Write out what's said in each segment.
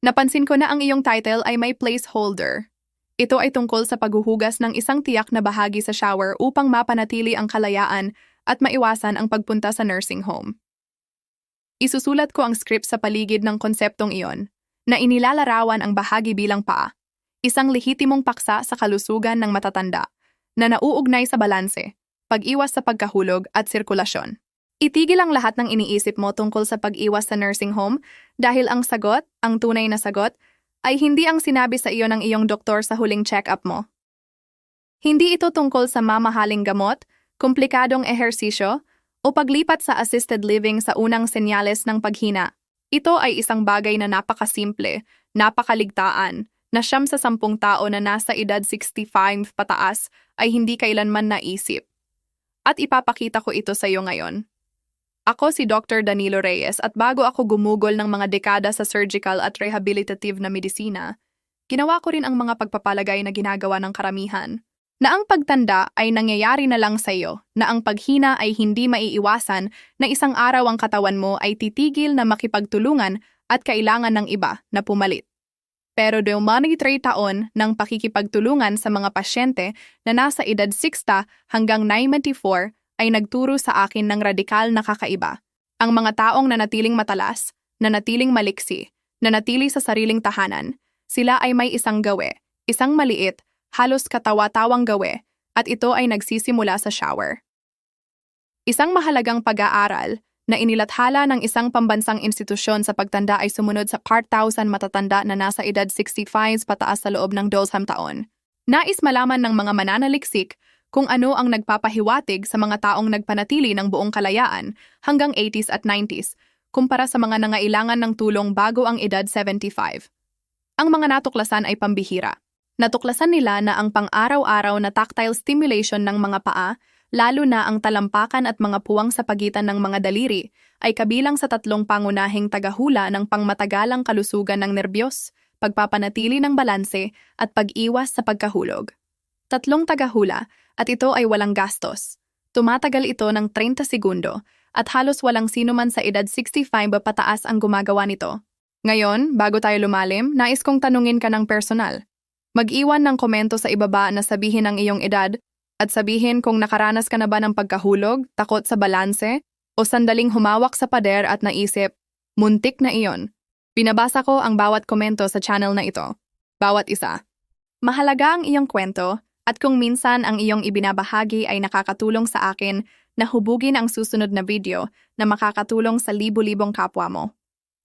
Napansin ko na ang iyong title ay may placeholder. Ito ay tungkol sa paghuhugas ng isang tiyak na bahagi sa shower upang mapanatili ang kalayaan at maiwasan ang pagpunta sa nursing home. Isusulat ko ang script sa paligid ng konseptong iyon, na inilalarawan ang bahagi bilang paa, isang lehitimong paksa sa kalusugan ng matatanda, na nauugnay sa balanse, pag-iwas sa pagkahulog at sirkulasyon. Itigil ang lahat ng iniisip mo tungkol sa pag-iwas sa nursing home dahil ang sagot, ang tunay na sagot, ay hindi ang sinabi sa iyo ng iyong doktor sa huling check-up mo. Hindi ito tungkol sa mamahaling gamot, komplikadong ehersisyo, o paglipat sa assisted living sa unang senyales ng paghina. Ito ay isang bagay na napakasimple, napakaligtaan, na 9 sa 10 tao na nasa edad 65 pataas ay hindi kailanman naisip. At ipapakita ko ito sa iyo ngayon. Ako si Dr. Danilo Reyes at bago ako gumugol ng mga dekada sa surgical at rehabilitative na medisina, ginawa ko rin ang mga pagpapalagay na ginagawa ng karamihan. Na ang pagtanda ay nangyayari na lang sa iyo, na ang paghina ay hindi maiiwasan, na isang araw ang katawan mo ay titigil na makipagtulungan at kailangan ng iba na pumalit. Pero dumani 3 taon ng pakikipagtulungan sa mga pasyente na nasa edad 60 hanggang 94 ay nagturo sa akin ng radikal na kakaiba. Ang mga taong nanatiling matalas, nanatiling maliksi, nanatili sa sariling tahanan, sila ay may isang gawe, isang maliit, halos katawa-tawang gawe, at ito ay nagsisimula sa shower. Isang mahalagang pag-aaral na inilathala ng isang pambansang institusyon sa pagtanda ay sumunod sa 4,000 matatanda na nasa edad 65 pataas sa loob ng 12 taon. Nais malaman ng mga mananaliksik kung ano ang nagpapahiwatig sa mga taong nagpanatili ng buong kalayaan hanggang 80s at 90s, kumpara sa mga nangailangan ng tulong bago ang edad 75. Ang mga natuklasan ay pambihira. Natuklasan nila na ang pang-araw-araw na tactile stimulation ng mga paa, lalo na ang talampakan at mga puwang sa pagitan ng mga daliri, ay kabilang sa 3 pangunahing tagahula ng pangmatagalang kalusugan ng nerbiyos, pagpapanatili ng balanse, at pag-iwas sa pagkahulog. 3 tagahula, at ito ay walang gastos. Tumatagal ito ng 30 segundo at halos walang sino man sa edad 65 pataas ang gumagawa nito. Ngayon, bago tayo lumalim, nais kong tanungin ka ng personal. Mag-iwan ng komento sa ibaba na sabihin ang iyong edad at sabihin kung nakaranas ka na ba ng pagkahulog, takot sa balanse, o sandaling humawak sa pader at naisip, muntik na iyon. Binabasa ko ang bawat komento sa channel na ito. Bawat isa. Mahalaga ang iyong kwento. At kung minsan ang iyong ibinabahagi ay nakakatulong sa akin na hubugin ang susunod na video na makakatulong sa libu-libong kapwa mo.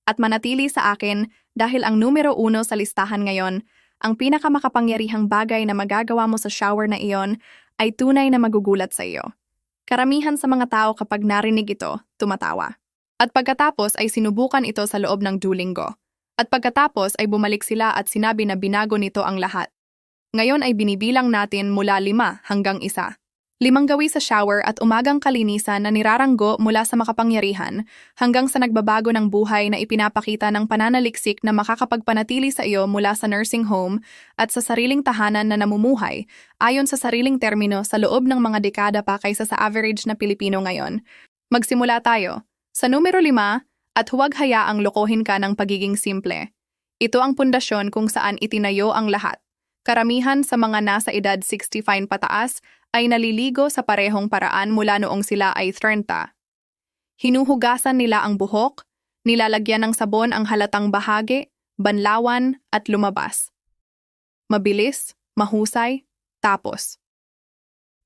At manatili sa akin dahil ang numero 1 sa listahan ngayon, ang pinakamakapangyarihang bagay na magagawa mo sa shower na iyon ay tunay na magugulat sa iyo. Karamihan sa mga tao kapag narinig ito, tumatawa. At pagkatapos ay sinubukan ito sa loob ng 2 linggo. At pagkatapos ay bumalik sila at sinabi na binago nito ang lahat. Ngayon ay binibilang natin mula 5 hanggang 1. 5 gawi sa shower at umagang kalinisan na niraranggo mula sa makapangyarihan hanggang sa nagbabago ng buhay na ipinapakita ng pananaliksik na makakapagpanatili sa iyo mula sa nursing home at sa sariling tahanan na namumuhay ayon sa sariling termino sa loob ng mga dekada pa kaysa sa average na Pilipino ngayon. Magsimula tayo. Sa numero 5, at huwag hayaang lokohin ka ng pagiging simple. Ito ang pundasyon kung saan itinayo ang lahat. Karamihan sa mga nasa edad 65 pataas ay naliligo sa parehong paraan mula noong sila ay 30. Hinuhugasan nila ang buhok, nilalagyan ng sabon ang halatang bahagi, banlawan at lumabas. Mabilis, mahusay, tapos.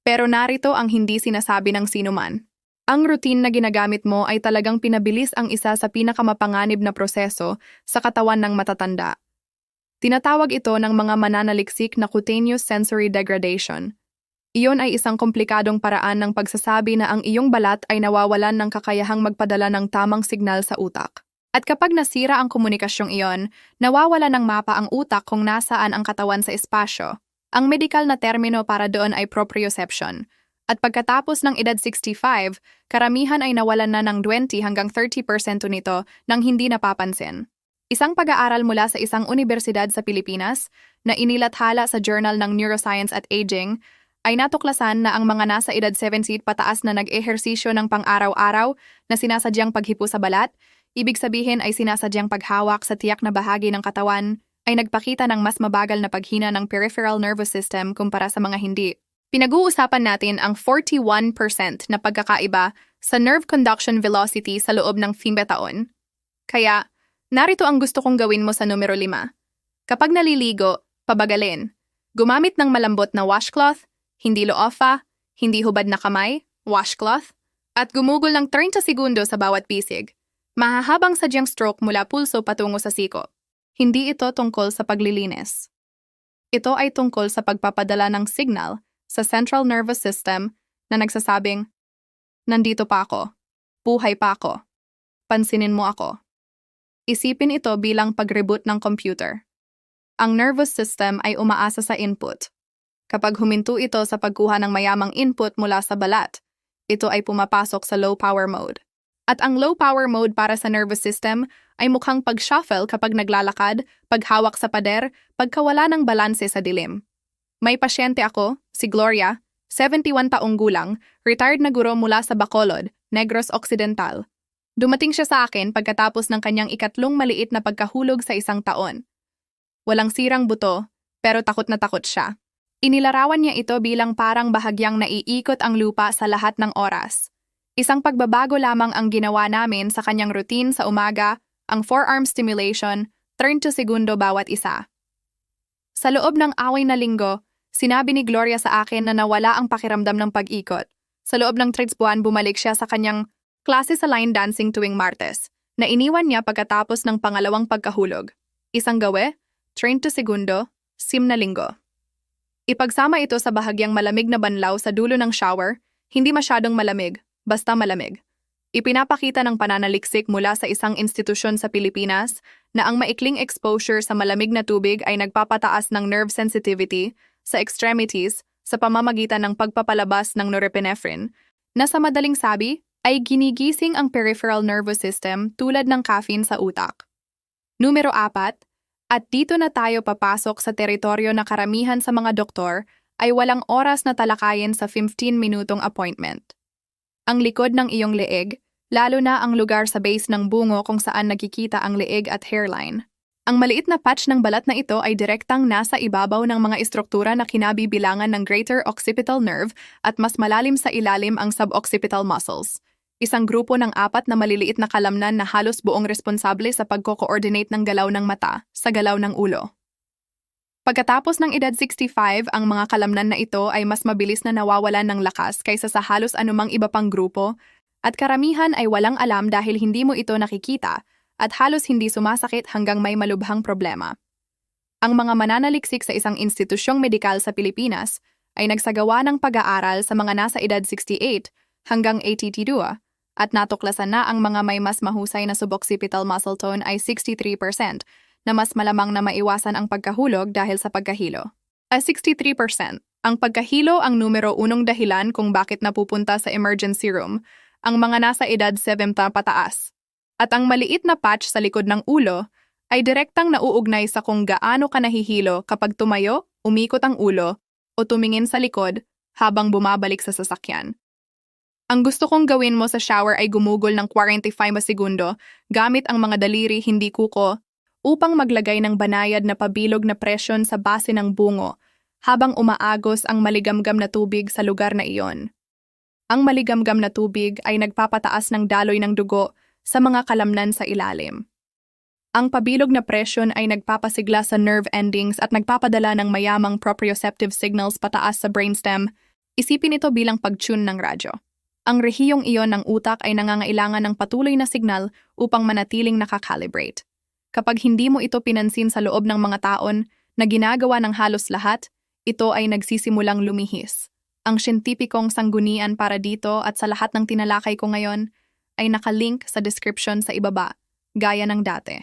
Pero narito ang hindi sinasabi ng sinuman. Ang routine na ginagamit mo ay talagang pinabilis ang isa sa pinakamapanganib na proseso sa katawan ng matatanda. Tinatawag ito ng mga mananaliksik na cutaneous sensory degradation. Iyon ay isang komplikadong paraan ng pagsasabi na ang iyong balat ay nawawalan ng kakayahang magpadala ng tamang signal sa utak. At kapag nasira ang komunikasyong iyon, nawawala ng mapa ang utak kung nasaan ang katawan sa espasyo. Ang medikal na termino para doon ay proprioception. At pagkatapos ng edad 65, karamihan ay nawalan na ng 20 hanggang 30% nito nang hindi napapansin. Isang pag-aaral mula sa isang universidad sa Pilipinas na inilathala sa Journal ng Neuroscience at Aging ay natuklasan na ang mga nasa edad 70 pataas na nag-ehersisyo ng pang-araw-araw na sinasadyang paghipo sa balat, ibig sabihin ay sinasadyang paghawak sa tiyak na bahagi ng katawan, ay nagpakita ng mas mabagal na paghina ng peripheral nervous system kumpara sa mga hindi. Pinag-uusapan natin ang 41% na pagkakaiba sa nerve conduction velocity sa loob ng 5 taon. Kaya, narito ang gusto kong gawin mo sa numero 5. Kapag naliligo, pabagalin. Gumamit ng malambot na washcloth, hindi loafa, hindi hubad na kamay, washcloth, at gumugol ng 30 segundo sa bawat pisig. Mahahabang sadyang stroke mula pulso patungo sa siko. Hindi ito tungkol sa paglilinis. Ito ay tungkol sa pagpapadala ng signal sa central nervous system na nagsasabing, nandito pa ako, buhay pa ako, pansinin mo ako. Isipin ito bilang pag-reboot ng computer. Ang nervous system ay umaasa sa input. Kapag huminto ito sa pagkuha ng mayamang input mula sa balat, ito ay pumapasok sa low power mode. At ang low power mode para sa nervous system ay mukhang pag-shuffle kapag naglalakad, paghawak sa pader, pagkawala ng balanse sa dilim. May pasyente ako, si Gloria, 71 taong gulang, retired na guro mula sa Bacolod, Negros Occidental. Dumating siya sa akin pagkatapos ng kanyang ikatlong maliit na pagkahulog sa 1 taon. Walang sirang buto, pero takot na takot siya. Inilarawan niya ito bilang parang bahagyang naiikot ang lupa sa lahat ng oras. Isang pagbabago lamang ang ginawa namin sa kanyang routine sa umaga, ang forearm stimulation, 30 segundo bawat isa. Sa loob ng away na linggo, sinabi ni Gloria sa akin na nawala ang pakiramdam ng pag-ikot. Sa loob ng 3 buwan, bumalik siya sa kanyang klase sa line dancing tuwing Martes, na iniwan niya pagkatapos ng pangalawang pagkahulog. Isang gawe, 30 segundo, 6 na linggo. Ipagsama ito sa bahagyang malamig na banlaw sa dulo ng shower, hindi masyadong malamig, basta malamig. Ipinapakita ng pananaliksik mula sa isang institusyon sa Pilipinas na ang maikling exposure sa malamig na tubig ay nagpapataas ng nerve sensitivity sa extremities sa pamamagitan ng pagpapalabas ng norepinephrine, na sa madaling sabi ay ginigising ang peripheral nervous system tulad ng caffeine sa utak. Numero 4, at dito na tayo papasok sa teritoryo na karamihan sa mga doktor ay walang oras na talakayin sa 15-minutong appointment. Ang likod ng iyong leeg, lalo na ang lugar sa base ng bungo kung saan nakikita ang leeg at hairline. Ang maliit na patch ng balat na ito ay direktang nasa ibabaw ng mga istruktura na kinabibilangan ng greater occipital nerve at mas malalim sa ilalim ang suboccipital muscles. Isang grupo ng 4 na maliliit na kalamnan na halos buong responsable sa pagko-coordinate ng galaw ng mata sa galaw ng ulo. Pagkatapos ng edad 65, ang mga kalamnan na ito ay mas mabilis na nawawalan ng lakas kaysa sa halos anumang iba pang grupo, at karamihan ay walang alam dahil hindi mo ito nakikita at halos hindi sumasakit hanggang may malubhang problema. Ang mga mananaliksik sa isang institusyong medikal sa Pilipinas ay nagsagawa ng pag-aaral sa mga nasa edad 68 hanggang 82, at natuklasan na ang mga may mas mahusay na suboccipital muscle tone ay 63%, na mas malamang na maiwasan ang pagkahulog dahil sa pagkahilo. 63%. Ang pagkahilo ang numero 1 dahilan kung bakit napupunta sa emergency room ang mga nasa edad 70 pataas. At ang maliit na patch sa likod ng ulo ay direktang nauugnay sa kung gaano ka nahihilo kapag tumayo, umikot ang ulo, o tumingin sa likod habang bumabalik sa sasakyan. Ang gusto kong gawin mo sa shower ay gumugol ng 45 segundo gamit ang mga daliri hindi kuko upang maglagay ng banayad na pabilog na presyon sa base ng bungo habang umaagos ang maligamgam na tubig sa lugar na iyon. Ang maligamgam na tubig ay nagpapataas ng daloy ng dugo sa mga kalamnan sa ilalim. Ang pabilog na presyon ay nagpapasigla sa nerve endings at nagpapadala ng mayamang proprioceptive signals pataas sa brainstem. Isipin ito bilang pag-tune ng radyo. Ang rehiyong iyon ng utak ay nangangailangan ng patuloy na signal upang manatiling nakakalibrate. Kapag hindi mo ito pinansin sa loob ng mga taon na ginagawa ng halos lahat, ito ay nagsisimulang lumihis. Ang siyentipikong sanggunian para dito at sa lahat ng tinalakay ko ngayon ay nakalink sa description sa ibaba, gaya ng dati.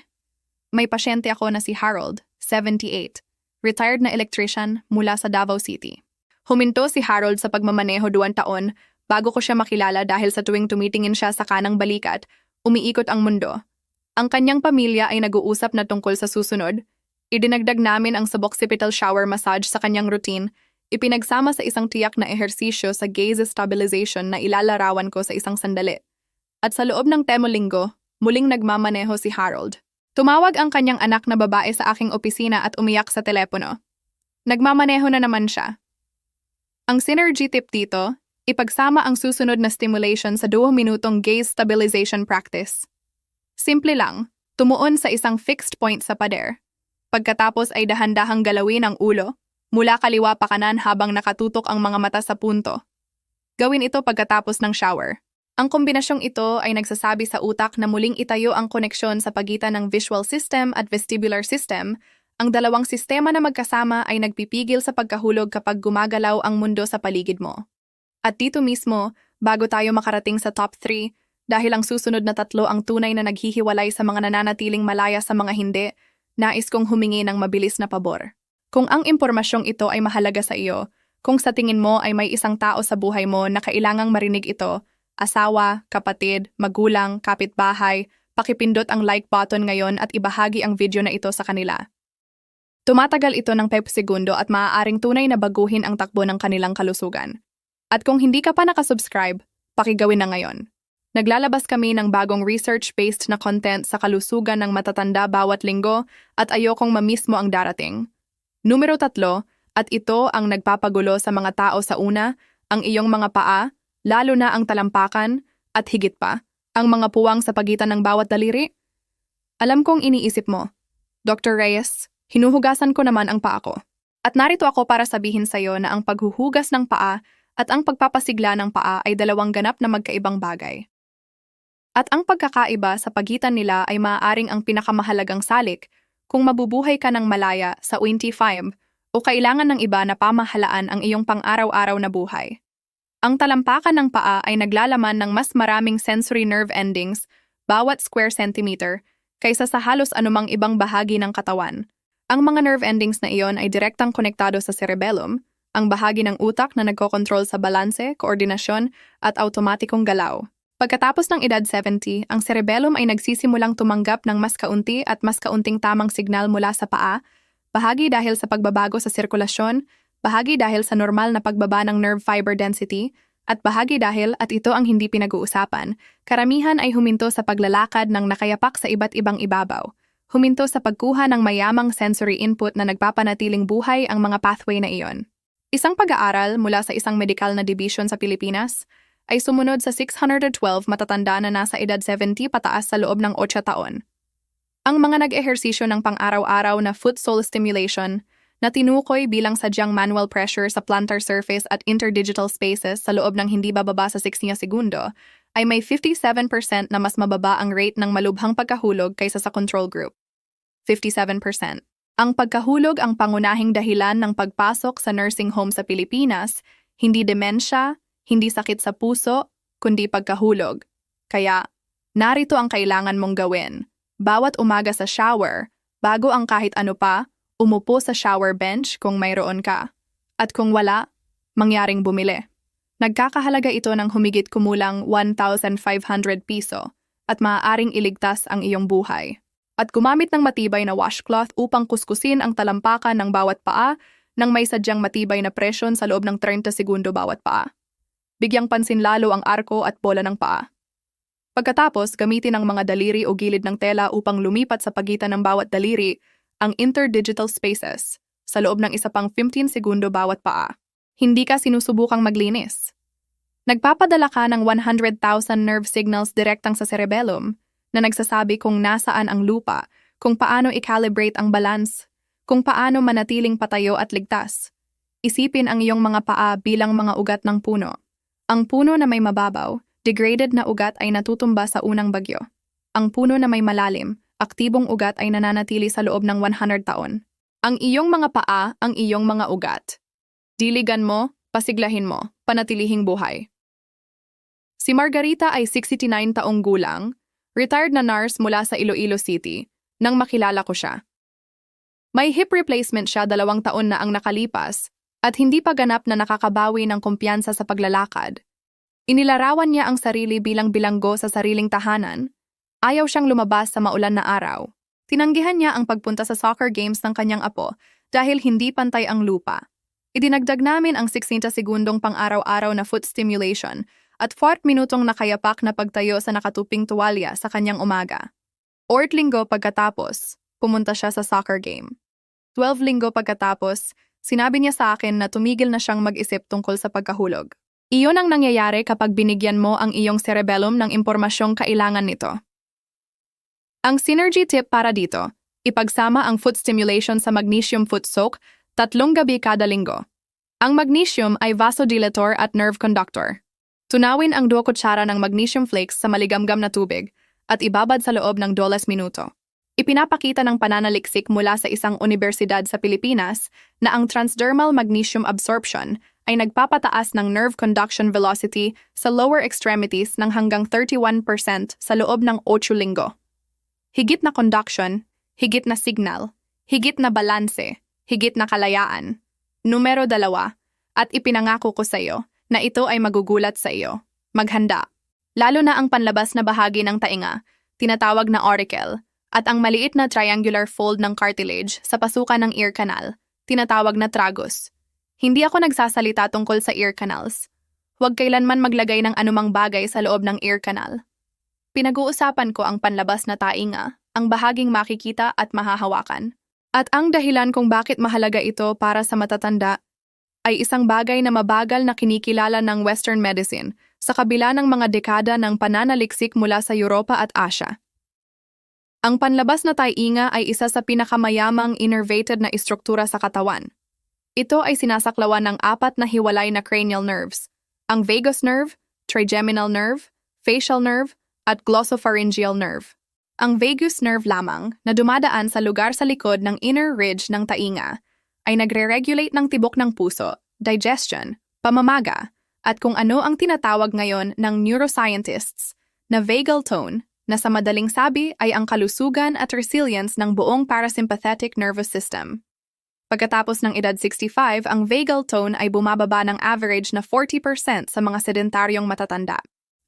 May pasyente ako na si Harold, 78, retired na electrician mula sa Davao City. Huminto si Harold sa pagmamaneho 2 taon bago ko siya makilala dahil sa tuwing tumitingin siya sa kanang balikat, umiikot ang mundo. Ang kanyang pamilya ay nag-uusap na tungkol sa susunod. Idinagdag namin ang suboccipital shower massage sa kanyang routine, ipinagsama sa isang tiyak na ehersisyo sa gaze stabilization na ilalarawan ko sa isang sandali. At sa loob ng 10 linggo, muling nagmamaneho si Harold. Tumawag ang kanyang anak na babae sa aking opisina at umiyak sa telepono. Nagmamaneho na naman siya. Ang synergy tip dito, ipagsama ang susunod na stimulation sa 2 minutong gaze stabilization practice. Simple lang, tumuon sa isang fixed point sa pader. Pagkatapos ay dahan-dahang galawin ang ulo, mula kaliwa pa kanan habang nakatutok ang mga mata sa punto. Gawin ito pagkatapos ng shower. Ang kombinasyong ito ay nagsasabi sa utak na muling itayo ang koneksyon sa pagitan ng visual system at vestibular system. Ang dalawang sistema na magkasama ay nagpipigil sa pagkahulog kapag gumagalaw ang mundo sa paligid mo. At dito mismo, bago tayo makarating sa top 3, dahil ang susunod na 3 ang tunay na naghihiwalay sa mga nananatiling malaya sa mga hindi, nais kong humingi ng mabilis na pabor. Kung ang impormasyong ito ay mahalaga sa iyo, kung sa tingin mo ay may isang tao sa buhay mo na kailangang marinig ito, asawa, kapatid, magulang, kapitbahay, pakipindot ang like button ngayon at ibahagi ang video na ito sa kanila. Tumatagal ito ng 5 segundo at maaaring tunay na baguhin ang takbo ng kanilang kalusugan. At kung hindi ka pa nakasubscribe, pakigawin na ngayon. Naglalabas kami ng bagong research-based na content sa kalusugan ng matatanda bawat linggo at ayokong mamiss mo ang darating. Numero 3, at ito ang nagpapagulo sa mga tao sa una, ang iyong mga paa, lalo na ang talampakan, at higit pa, ang mga puwang sa pagitan ng bawat daliri. Alam kong iniisip mo, Dr. Reyes, hinuhugasan ko naman ang paa ko. At narito ako para sabihin sa iyo na ang paghuhugas ng paa at ang pagpapasigla ng paa ay dalawang ganap na magkaibang bagay. At ang pagkakaiba sa pagitan nila ay maaaring ang pinakamahalagang salik kung mabubuhay ka ng malaya sa 25 o kailangan ng iba na pamahalaan ang iyong pang-araw-araw na buhay. Ang talampakan ng paa ay naglalaman ng mas maraming sensory nerve endings bawat square centimeter kaysa sa halos anumang ibang bahagi ng katawan. Ang mga nerve endings na iyon ay direktang konektado sa cerebellum, ang bahagi ng utak na nagkokontrol sa balanse, koordinasyon, at automatikong galaw. Pagkatapos ng edad 70, ang cerebellum ay nagsisimulang tumanggap ng mas kaunti at mas kaunting tamang signal mula sa paa, bahagi dahil sa pagbabago sa sirkulasyon, bahagi dahil sa normal na pagbaba ng nerve fiber density, at bahagi dahil, at ito ang hindi pinag-uusapan, karamihan ay huminto sa paglalakad ng nakayapak sa iba't ibang ibabaw. Huminto sa pagkuha ng mayamang sensory input na nagpapanatiling buhay ang mga pathway na iyon. Isang pag-aaral mula sa isang medical na division sa Pilipinas ay sumunod sa 612 matatanda na nasa edad 70 pataas sa loob ng 8 taon. Ang mga nag-ehersisyo ng pang-araw-araw na foot sole stimulation na tinukoy bilang sadyang manual pressure sa plantar surface at interdigital spaces sa loob ng hindi bababa sa 60 segundo ay may 57% na mas mababa ang rate ng malubhang pagkahulog kaysa sa control group. 57%. Ang pagkahulog ang pangunahing dahilan ng pagpasok sa nursing home sa Pilipinas, hindi demensya, hindi sakit sa puso, kundi pagkahulog. Kaya, narito ang kailangan mong gawin. Bawat umaga sa shower, bago ang kahit ano pa, umupo sa shower bench kung mayroon ka. At kung wala, mangyaring bumili. Nagkakahalaga ito ng humigit kumulang 1,500 piso at maaaring iligtas ang iyong buhay. At gumamit ng matibay na washcloth upang kuskusin ang talampakan ng bawat paa nang may sadyang matibay na presyon sa loob ng 30 segundo bawat paa. Bigyang pansin lalo ang arko at bola ng paa. Pagkatapos, gamitin ang mga daliri o gilid ng tela upang lumipat sa pagitan ng bawat daliri ang interdigital spaces sa loob ng isa pang 15 segundo bawat paa. Hindi ka sinusubukang maglinis. Nagpapadala ka ng 100,000 nerve signals direktang sa cerebellum na nagsasabi kung nasaan ang lupa, kung paano i-calibrate ang balance, kung paano manatiling patayo at ligtas. Isipin ang iyong mga paa bilang mga ugat ng puno. Ang puno na may mababaw, degraded na ugat ay natutumba sa unang bagyo. Ang puno na may malalim, aktibong ugat ay nananatili sa loob ng 100 taon. Ang iyong mga paa, ang iyong mga ugat. Diligan mo, pasiglahin mo, panatilihing buhay. Si Margarita ay 69 taong gulang, retired na nurse mula sa Iloilo City, nang makilala ko siya. May hip replacement siya 2 taon na ang nakalipas at hindi pa ganap na nakakabawi ng kumpiyansa sa paglalakad. Inilarawan niya ang sarili bilang bilanggo sa sariling tahanan. Ayaw siyang lumabas sa maulan na araw. Tinanggihan niya ang pagpunta sa soccer games ng kanyang apo dahil hindi pantay ang lupa. Idinagdag namin ang 60 segundong pang-araw-araw na foot stimulation at 4 minutong nakayapak na pagtayo sa nakatuping tuwalya sa kanyang umaga. 4 linggo pagkatapos, pumunta siya sa soccer game. 12 linggo pagkatapos, sinabi niya sa akin na tumigil na siyang mag-isip tungkol sa pagkahulog. Iyon ang nangyayari kapag binigyan mo ang iyong cerebellum ng impormasyong kailangan nito. Ang synergy tip para dito, ipagsama ang foot stimulation sa magnesium foot soak 3 gabi kada linggo. Ang magnesium ay vasodilator at nerve conductor. Tunawin ang 2 kutsara ng magnesium flakes sa maligamgam na tubig at ibabad sa loob ng 12 minuto. Ipinapakita ng pananaliksik mula sa isang universidad sa Pilipinas na ang transdermal magnesium absorption ay nagpapataas ng nerve conduction velocity sa lower extremities ng hanggang 31% sa loob ng 8 linggo. Higit na conduction, higit na signal, higit na balanse, higit na kalayaan. Numero 2, at ipinangako ko sa iyo na ito ay magugulat sa iyo. Maghanda. Lalo na ang panlabas na bahagi ng tainga, tinatawag na auricle, at ang maliit na triangular fold ng cartilage sa pasukan ng ear canal, tinatawag na tragus. Hindi ako nagsasalita tungkol sa ear canals. Huwag kailanman maglagay ng anumang bagay sa loob ng ear canal. Pinag-uusapan ko ang panlabas na tainga, ang bahaging makikita at mahahawakan. At ang dahilan kung bakit mahalaga ito para sa matatanda ay isang bagay na mabagal na kinikilala ng Western medicine sa kabila ng mga dekada ng pananaliksik mula sa Europa at Asia. Ang panlabas na tainga ay isa sa pinakamayamang innervated na istruktura sa katawan. Ito ay sinasaklawan ng 4 na hiwalay na cranial nerves, ang vagus nerve, trigeminal nerve, facial nerve, at glossopharyngeal nerve. Ang vagus nerve lamang na dumadaan sa lugar sa likod ng inner ridge ng tainga ay nagre-regulate ng tibok ng puso, digestion, pamamaga, at kung ano ang tinatawag ngayon ng neuroscientists na vagal tone na sa madaling sabi ay ang kalusugan at resilience ng buong parasympathetic nervous system. Pagkatapos ng edad 65, ang vagal tone ay bumababa ng average na 40% sa mga sedentaryong matatanda.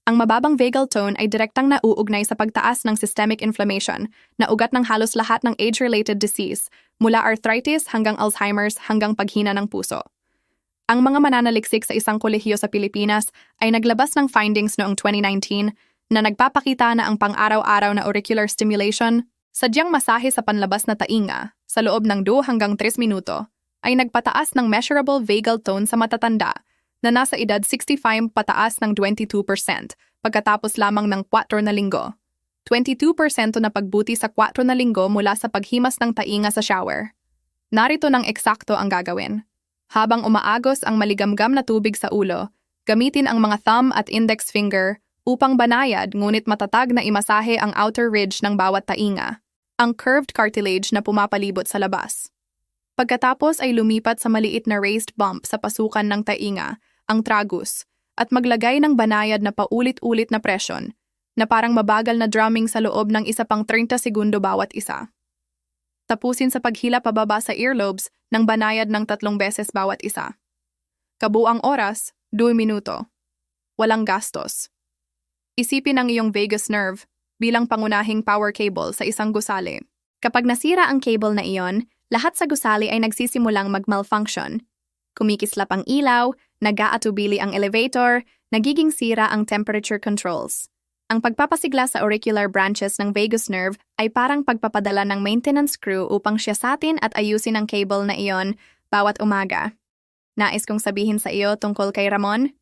Ang mababang vagal tone ay direktang nauugnay sa pagtaas ng systemic inflammation na ugat ng halos lahat ng age-related disease, mula arthritis hanggang Alzheimer's hanggang paghina ng puso. Ang mga mananaliksik sa isang kolehiyo sa Pilipinas ay naglabas ng findings noong 2019 na nagpapakita na ang pang-araw-araw na auricular stimulation, sadyang masahe sa panlabas na tainga, sa loob ng 2 hanggang 3 minuto, ay nagpataas ng measurable vagal tone sa matatanda na nasa edad 65 pataas ng 22% pagkatapos lamang ng 4 na linggo. 22% na pagbuti sa 4 na linggo mula sa paghimas ng tainga sa shower. Narito ng eksakto ang gagawin. Habang umaagos ang maligamgam na tubig sa ulo, gamitin ang mga thumb at index finger upang banayad ngunit matatag na imasahe ang outer ridge ng bawat tainga, ang curved cartilage na pumapalibot sa labas. Pagkatapos ay lumipat sa maliit na raised bump sa pasukan ng tainga, ang tragus, at maglagay ng banayad na paulit-ulit na presyon na parang mabagal na drumming sa loob ng isa pang 30 segundo bawat isa. Tapusin sa paghila pababa sa earlobes ng banayad ng 3 beses bawat isa. Kabuang oras, 2 minuto. Walang gastos. Isipin ang iyong vagus nerve bilang pangunahing power cable sa isang gusali. Kapag nasira ang cable na iyon, lahat sa gusali ay nagsisimulang mag-malfunction. Kumikislap ang ilaw, nag-aatubili ang elevator, nagiging sira ang temperature controls. Ang pagpapasigla sa auricular branches ng vagus nerve ay parang pagpapadala ng maintenance crew upang siyasatin at ayusin ang cable na iyon bawat umaga. Nais kong sabihin sa iyo tungkol kay Ramon,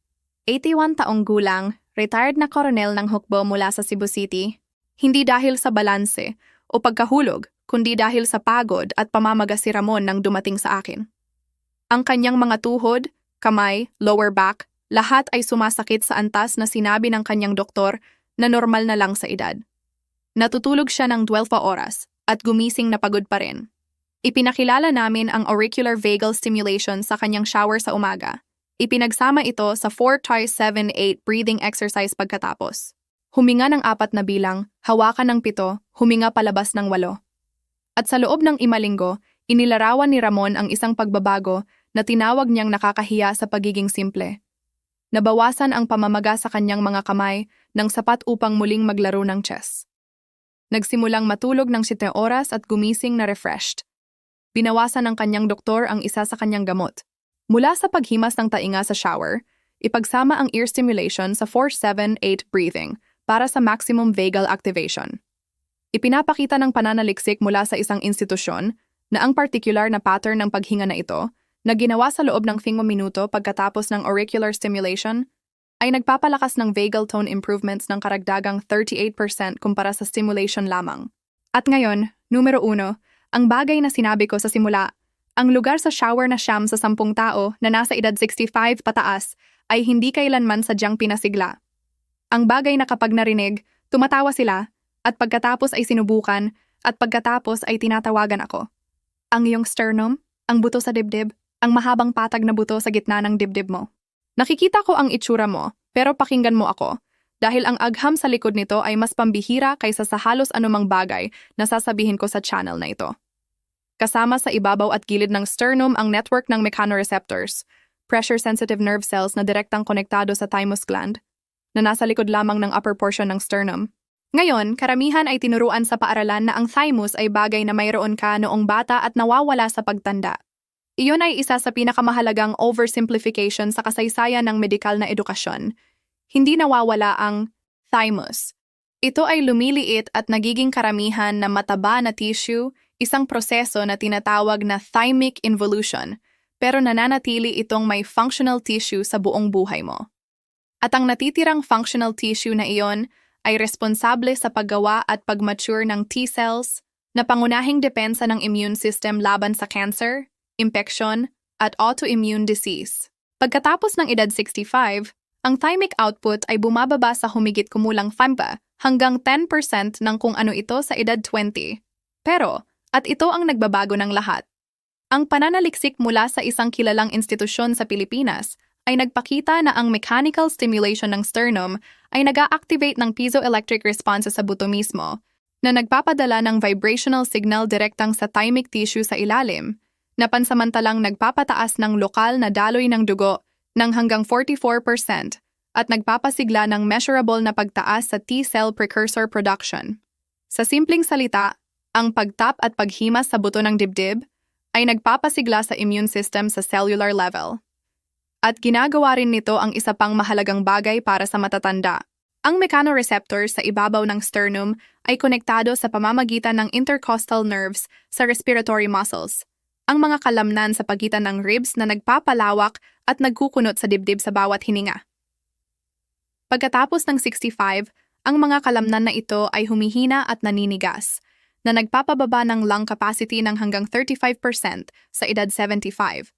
81 taong gulang, retired na koronel ng hukbo mula sa Cebu City, hindi dahil sa balanse o pagkahulog, kundi dahil sa pagod at pamamaga si Ramon nang dumating sa akin. Ang kanyang mga tuhod, kamay, lower back, lahat ay sumasakit sa antas na sinabi ng kanyang doktor na normal na lang sa edad. Natutulog siya ng 12 oras at gumising na pagod pa rin. Ipinakilala namin ang auricular vagal stimulation sa kanyang shower sa umaga. Ipinagsama ito sa 4-7-8 breathing exercise pagkatapos. Huminga ng 4 na bilang, hawakan ng 7, huminga palabas ng 8. At sa loob ng 5 linggo, inilarawan ni Ramon ang isang pagbabago na tinawag niyang nakakahiya sa pagiging simple. Nabawasan ang pamamaga sa kanyang mga kamay nang sapat upang muling maglaro ng chess. Nagsimulang matulog ng 7 oras at gumising na refreshed. Binawasan ng kanyang doktor ang isa sa kanyang gamot. Mula sa paghimas ng tainga sa shower, ipagsama ang ear stimulation sa 4-7-8 breathing para sa maximum vagal activation. Ipinapakita ng pananaliksik mula sa isang institusyon na ang particular na pattern ng paghinga na ito na ginawa sa loob ng 5 minuto pagkatapos ng auricular stimulation ay nagpapalakas ng vagal tone improvements ng karagdagang 38% kumpara sa stimulation lamang. At ngayon, numero 1, ang bagay na sinabi ko sa simula, ang lugar sa shower na siyam sa 10 tao na nasa edad 65 pataas ay hindi kailanman sadyang pinasigla. Ang bagay na kapag narinig, tumatawa sila, at pagkatapos ay sinubukan, at pagkatapos ay tinatawagan ako. Ang iyong sternum, ang buto sa dibdib, ang mahabang patag na buto sa gitna ng dibdib mo. Nakikita ko ang itsura mo, pero pakinggan mo ako, dahil ang agham sa likod nito ay mas pambihira kaysa sa halos anumang bagay na sasabihin ko sa channel na ito. Kasama sa ibabaw at gilid ng sternum ang network ng mechanoreceptors, pressure-sensitive nerve cells na direktang konektado sa thymus gland, na nasa likod lamang ng upper portion ng sternum. Ngayon, karamihan ay tinuruan sa paaralan na ang thymus ay bagay na mayroon ka noong bata at nawawala sa pagtanda. Iyon ay isa sa pinakamahalagang oversimplification sa kasaysayan ng medikal na edukasyon. Hindi nawawala ang thymus. Ito ay lumiliit at nagiging karamihan na mataba na tissue, isang proseso na tinatawag na thymic involution, pero nananatili itong may functional tissue sa buong buhay mo. At ang natitirang functional tissue na iyon ay responsable sa paggawa at pagmature ng T-cells na pangunahing depensa ng immune system laban sa cancer, infection, at autoimmune disease. Pagkatapos ng edad 65, ang thymic output ay bumababa sa humigit kumulang 5 hanggang 10% ng kung ano ito sa edad 20. Pero, at ito ang nagbabago ng lahat. Ang pananaliksik mula sa isang kilalang institusyon sa Pilipinas ay nagpakita na ang mechanical stimulation ng sternum ay nag-a-activate ng piezoelectric responses sa buto mismo, na nagpapadala ng vibrational signal direktang sa thymic tissue sa ilalim, na pansamantalang nagpapataas ng lokal na daloy ng dugo ng hanggang 44% at nagpapasigla ng measurable na pagtaas sa T-cell precursor production. Sa simpleng salita, ang pagtap at paghimas sa buto ng dibdib ay nagpapasigla sa immune system sa cellular level. At ginagawa rin nito ang isa pang mahalagang bagay para sa matatanda. Ang mechanoreceptors sa ibabaw ng sternum ay konektado sa pamamagitan ng intercostal nerves sa respiratory muscles, ang mga kalamnan sa pagitan ng ribs na nagpapalawak at nagkukunot sa dibdib sa bawat hininga. Pagkatapos ng 65, ang mga kalamnan na ito ay humihina at naninigas, na nagpapababa ng lung capacity ng hanggang 35% sa edad 75.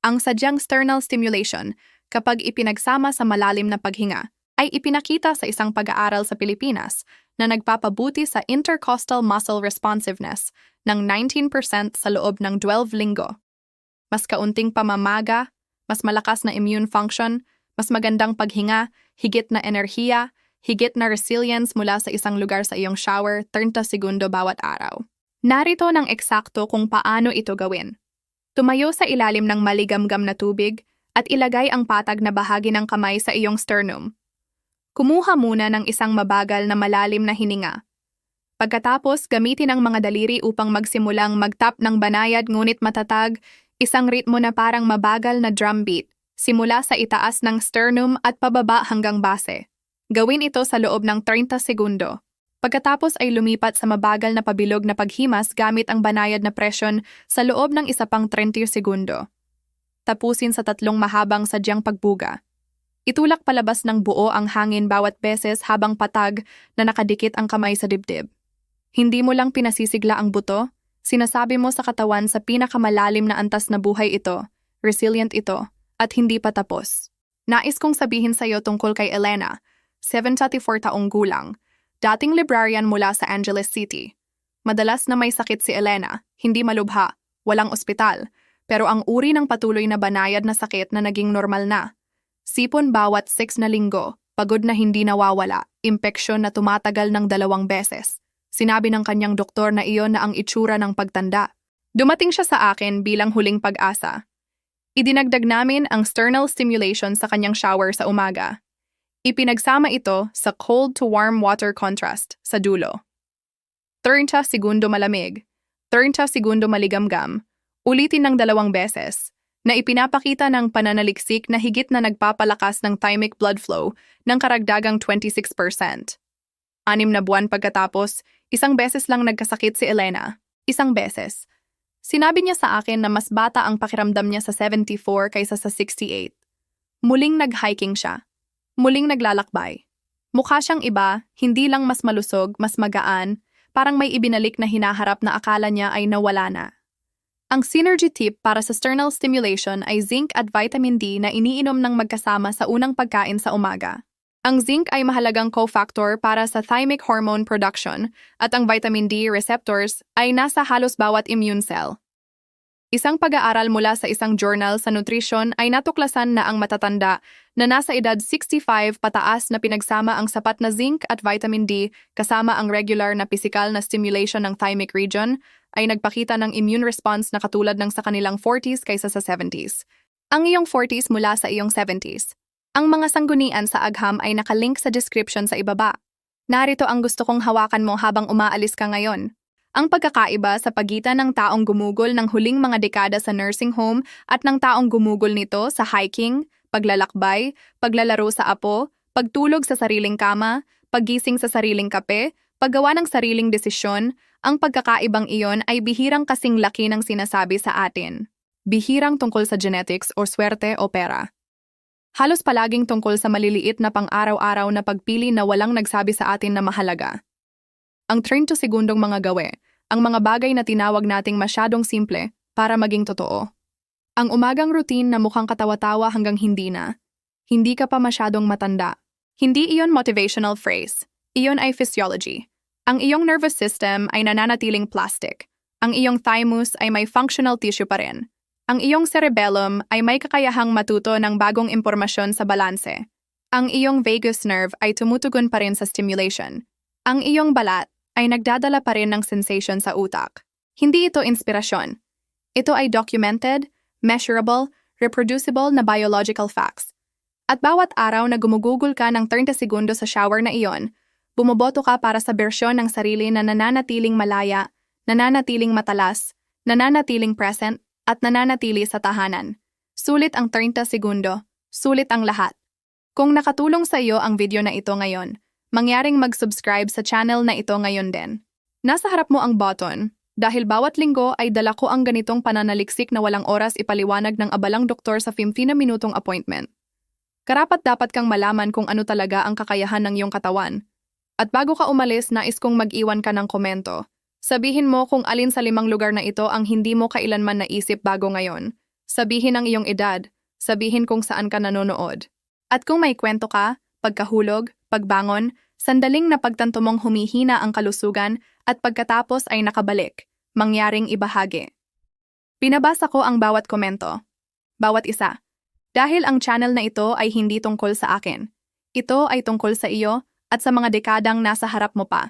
Ang sadyang sternal stimulation, kapag ipinagsama sa malalim na paghinga, ay ipinakita sa isang pag-aaral sa Pilipinas na nagpapabuti sa intercostal muscle responsiveness ng 19% sa loob ng 12 linggo. Mas kaunting pamamaga, mas malakas na immune function, mas magandang paghinga, higit na enerhiya, higit na resilience mula sa isang lugar sa iyong shower 30 segundo bawat araw. Narito ng eksakto kung paano ito gawin. Tumayo sa ilalim ng maligamgam na tubig at ilagay ang patag na bahagi ng kamay sa iyong sternum. Kumuha muna ng isang mabagal na malalim na hininga. Pagkatapos, gamitin ang mga daliri upang magsimulang magtap ng banayad ngunit matatag, isang ritmo na parang mabagal na drumbeat, simula sa itaas ng sternum at pababa hanggang base. Gawin ito sa loob ng 30 segundo. Pagkatapos ay lumipat sa mabagal na pabilog na paghimas gamit ang banayad na presyon sa loob ng isa pang 30 segundo. Tapusin sa 3 mahabang sadyang pagbuga. Itulak palabas ng buo ang hangin bawat beses habang patag na nakadikit ang kamay sa dibdib. Hindi mo lang pinasisigla ang buto, sinasabi mo sa katawan sa pinakamalalim na antas na buhay ito, resilient ito, at hindi pa tapos. Nais kong sabihin sa iyo tungkol kay Elena, 74 taong gulang, dating librarian mula sa Angeles City. Madalas na may sakit si Elena, hindi malubha, walang ospital, pero ang uri ng patuloy na banayad na sakit na naging normal na. Sipon bawat 6 na linggo, pagod na hindi nawawala, impeksyon na tumatagal ng 2 beses. Sinabi ng kanyang doktor na iyon na ang itsura ng pagtanda. Dumating siya sa akin bilang huling pag-asa. Idinagdag namin ang sternal stimulation sa kanyang shower sa umaga. Ipinagsama ito sa cold to warm water contrast sa dulo. 30 segundo malamig, 30 segundo maligamgam, ulitin ng 2 beses. na ipinapakita ng pananaliksik na higit na nagpapalakas ng thymic blood flow ng karagdagang 26%. 6 na buwan pagkatapos, isang beses lang nagkasakit si Elena. Isang beses. Sinabi niya sa akin na mas bata ang pakiramdam niya sa 74 kaysa sa 68. Muling nag-hiking siya. Muling naglalakbay. Mukha siyang iba, hindi lang mas malusog, mas magaan, parang may ibinalik na hinaharap na akala niya ay nawala na. Ang synergy tip para sa sternal stimulation ay zinc at vitamin D na iniinom ng magkasama sa unang pagkain sa umaga. Ang zinc ay mahalagang cofactor para sa thymic hormone production at ang vitamin D receptors ay nasa halos bawat immune cell. Isang pag-aaral mula sa isang journal sa nutrition ay natuklasan na ang matatanda na nasa edad 65 pataas na pinagsama ang sapat na zinc at vitamin D kasama ang regular na physical na stimulation ng thymic region ay nagpakita ng immune response na katulad ng sa kanilang 40s kaysa sa 70s. Ang iyong 40s mula sa iyong 70s. Ang mga sanggunian sa agham ay nakalink sa description sa ibaba. Narito ang gusto kong hawakan mo habang umaalis ka ngayon. Ang pagkakaiba sa pagitan ng taong gumugol ng huling mga dekada sa nursing home at ng taong gumugol nito sa hiking, paglalakbay, paglalaro sa apo, pagtulog sa sariling kama, paggising sa sariling kape, paggawa ng sariling desisyon, ang pagkakaibang iyon ay bihirang kasing laki ng sinasabi sa atin. Bihirang tungkol sa genetics o swerte o pera. Halos palaging tungkol sa maliliit na pang-araw-araw na pagpili na walang nagsabi sa atin na mahalaga. Ang 30 segundong mga gawe, ang mga bagay na tinawag nating masyadong simple para maging totoo. Ang umagang routine na mukhang katawa-tawa hanggang hindi na. Hindi ka pa masyadong matanda. Hindi iyon motivational phrase. Iyon ay physiology. Ang iyong nervous system ay nananatiling plastic. Ang iyong thymus ay may functional tissue pa rin. Ang iyong cerebellum ay may kakayahang matuto ng bagong impormasyon sa balanse. Ang iyong vagus nerve ay tumutugon pa rin sa stimulation. Ang iyong balat ay nagdadala pa rin ng sensation sa utak. Hindi ito inspirasyon. Ito ay documented, measurable, reproducible na biological facts. At bawat araw na gumugugol ka ng 30 segundo sa shower na iyon, bumoboto ka para sa bersyon ng sarili na nananatiling malaya, nananatiling matalas, nananatiling present, at nananatili sa tahanan. Sulit ang 30 segundo, sulit ang lahat. Kung nakatulong sa iyo ang video na ito ngayon, mangyaring mag-subscribe sa channel na ito ngayon din. Nasa harap mo ang button, dahil bawat linggo ay dala ko ang ganitong pananaliksik na walang oras ipaliwanag ng abalang doktor sa 15 na minutong appointment. Karapat-dapat kang malaman kung ano talaga ang kakayahan ng iyong katawan. At bago ka umalis, nais kong mag-iwan ka ng komento. Sabihin mo kung alin sa 5 lugar na ito ang hindi mo kailanman naisip bago ngayon. Sabihin ang iyong edad. Sabihin kung saan ka nanonood. At kung may kwento ka, pagkahulog, pagbangon, sandaling na pagtanto mong humihina ang kalusugan at pagkatapos ay nakabalik, mangyaring ibahagi. Pinabasa ko ang bawat komento. Bawat isa. Dahil ang channel na ito ay hindi tungkol sa akin. Ito ay tungkol sa iyo at sa mga dekadang nasa harap mo pa.